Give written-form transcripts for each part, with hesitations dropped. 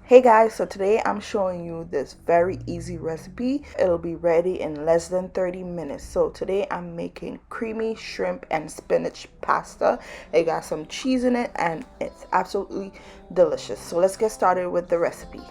Hey guys, so today I'm showing you this very easy recipe. It'll be ready in less than 30 minutes. So today I'm making creamy shrimp and spinach pasta. It got some cheese in it and it's absolutely delicious. So let's get started with the recipe.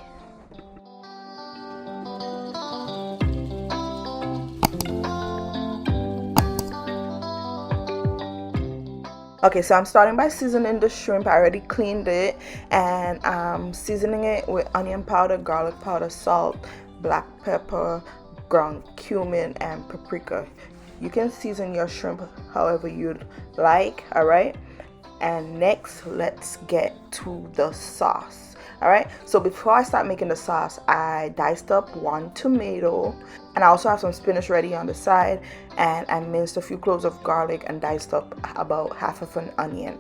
Okay, so I'm starting by seasoning the shrimp. I already cleaned it and I'm seasoning it with onion powder, garlic powder, salt, black pepper, ground cumin, and paprika. You can season your shrimp however you'd like, all right? And next, let's get to the sauce. All right, so before I start making the sauce, I diced up 1 tomato, and I also have some spinach ready on the side, and I minced a few cloves of garlic and diced up about half of an onion.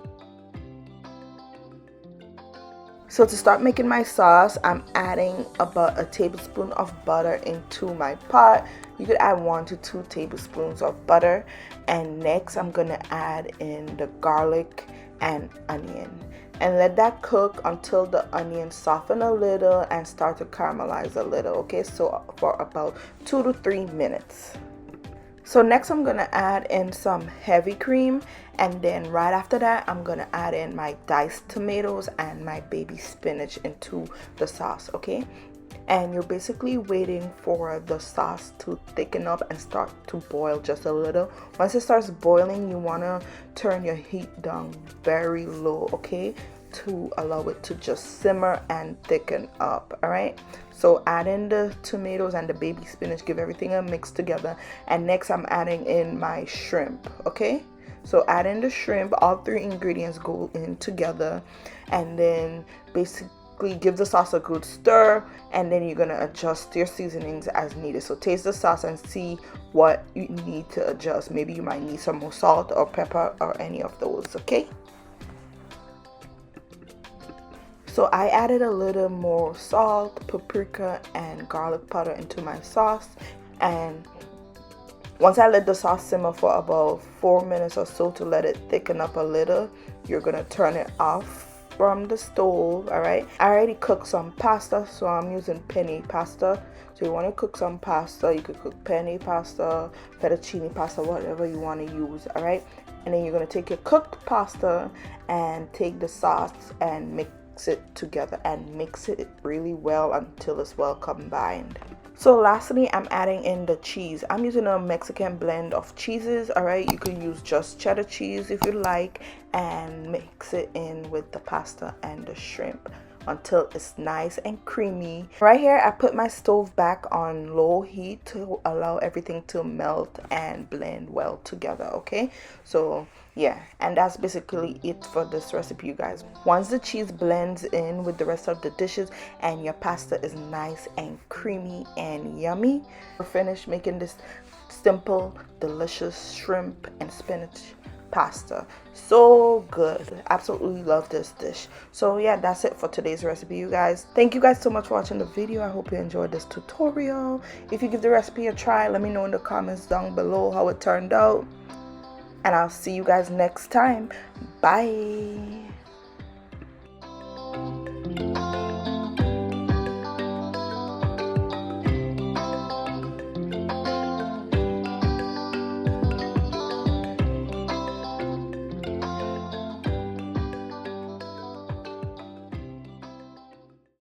So to start making my sauce, I'm adding about a tablespoon of butter into my pot. You could add 1 to 2 tablespoons of butter, and next I'm gonna add in the garlic and onion and let that cook until the onion soften a little and start to caramelize a little. Okay, so for about 2 to 3 minutes. So next I'm gonna add in some heavy cream, and then right after that I'm gonna add in my diced tomatoes and my baby spinach into the sauce. Okay, and you're basically waiting for the sauce to thicken up and start to boil just a little. Once it starts boiling, you want to turn your heat down very low, okay, to allow it to just simmer and thicken up. All right, so add in the tomatoes and the baby spinach, give everything a mix together, and next I'm adding in my shrimp. Okay, so add in the shrimp. All 3 ingredients go in together, and then basically give the sauce a good stir, and then you're gonna adjust your seasonings as needed. So taste the sauce and see what you need to adjust. Maybe you might need some more salt or pepper or any of those. Okay, so I added a little more salt, paprika, and garlic powder into my sauce, and once I let the sauce simmer for about 4 minutes or so to let it thicken up a little, you're gonna turn it off from the stove. All right, I already cooked some pasta, so I'm using penne pasta. So you want to cook some pasta, you could cook penne pasta, fettuccine pasta, whatever you want to use. All right, and then you're going to take your cooked pasta and take the sauce and mix it together and mix it really well until it's well combined. So lastly, I'm adding in the cheese. I'm using a Mexican blend of cheeses. All right, you can use just cheddar cheese if you like, and mix it in with the pasta and the shrimp until it's nice and creamy. Right here, I put my stove back on low heat to allow everything to melt and blend well together. Okay, so yeah, and that's basically it for this recipe, you guys. Once the cheese blends in with the rest of the dishes and your pasta is nice and creamy and yummy, we're finished making this simple, delicious shrimp and spinach pasta. So good, absolutely love this dish. So yeah, that's it for today's recipe, you guys. Thank you guys so much for watching the video. I hope you enjoyed this tutorial. If you give the recipe a try, let me know in the comments down below how it turned out, and I'll see you guys next time. Bye.